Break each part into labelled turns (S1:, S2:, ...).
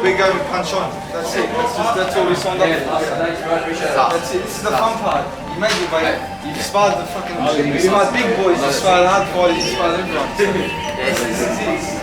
S1: we go with punch on. That's it. That's all we signed up for. That's it. This is the fun part. You make it, mate. You sparred the fucking. You sparred big boys. You sparred hard fighters. You sparred everyone. This is easy.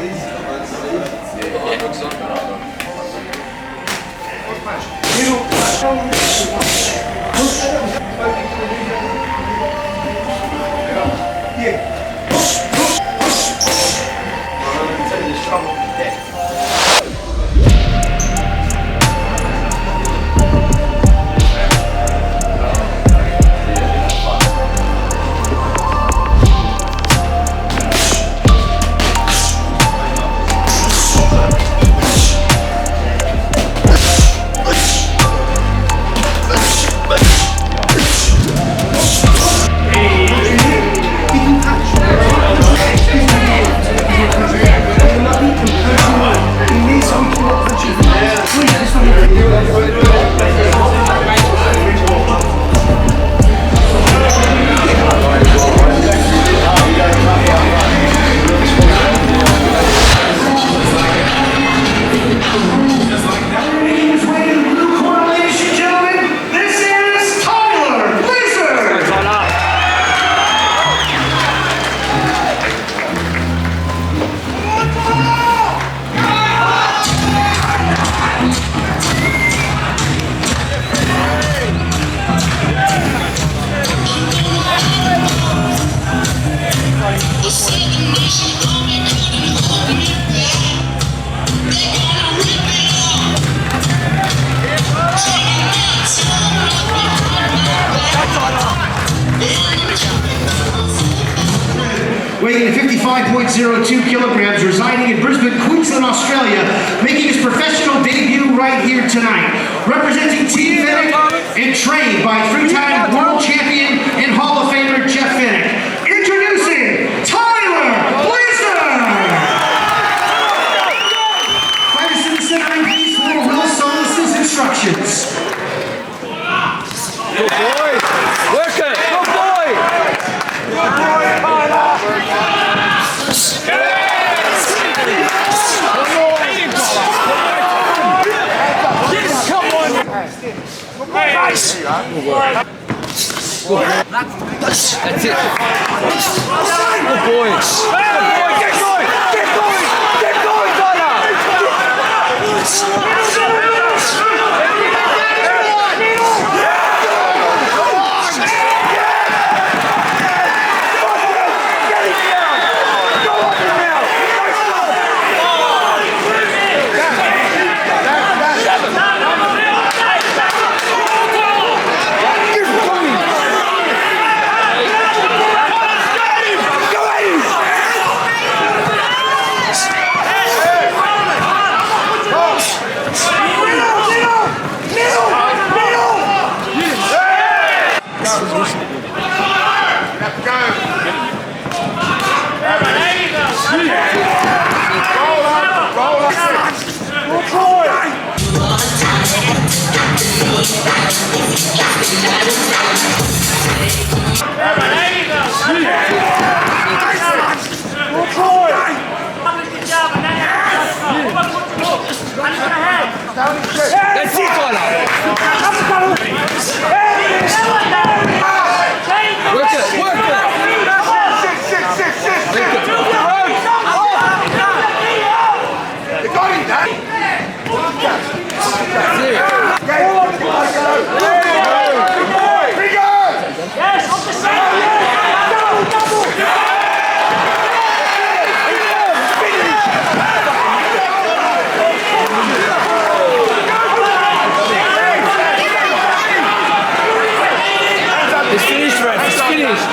S2: Weighing 55.02 kilograms, residing in Brisbane, Queensland, Australia, making his professional debut right here tonight. Representing Team Fennec and trained by three-time world champion and Hall of Famer Jeff Fennec. Introducing Tyler Blazer! Fighters to the center ring, please for Will Solis' instructions.
S3: Good boy! Work it! Good boy! Good boy, Tyler! Nice! That's it. Good boys. Good boy, get going! Get going! Get going, Tyler! That's it, Tyler. Work it, work it. You got him, Dad. That's it.
S4: Yes, off the side. Double, double.
S3: It's finished, Red. It's finished.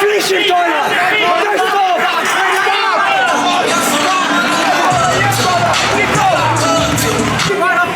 S3: Finish him, Tyler. Don't stop. Right up.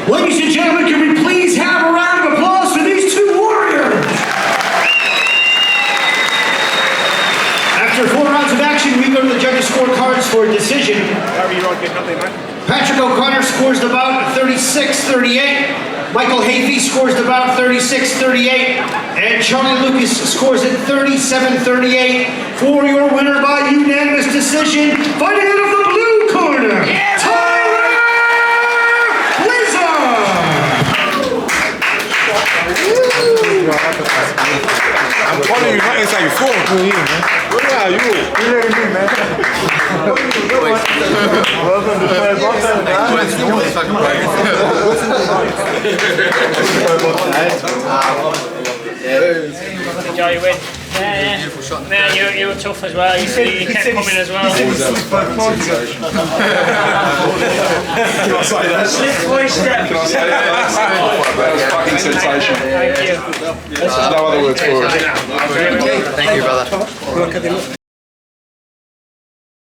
S2: Ladies and gentlemen, can we please have a round of applause for these two warriors? After 4 rounds of action, we go to the judges' scorecards for a decision. Patrick O'Connor scores the bout 36-38. Michael Hafey scores the bout 36-38. And Charlie Lucas scores it 37-38. For your winner by unanimous decision, fighting out of the blue corner, Tyler Blizzard!
S5: I'm calling you not inside your phone. Where are you? You let me, man. Welcome to Thai Boxing.
S4: Enjoy your win. Yeah. Man, you were tough as well. You kept coming as well. Slip boy step.
S5: That was fucking sensational.
S4: Thank you.
S5: There's no other words for it.
S3: Thank you, brother.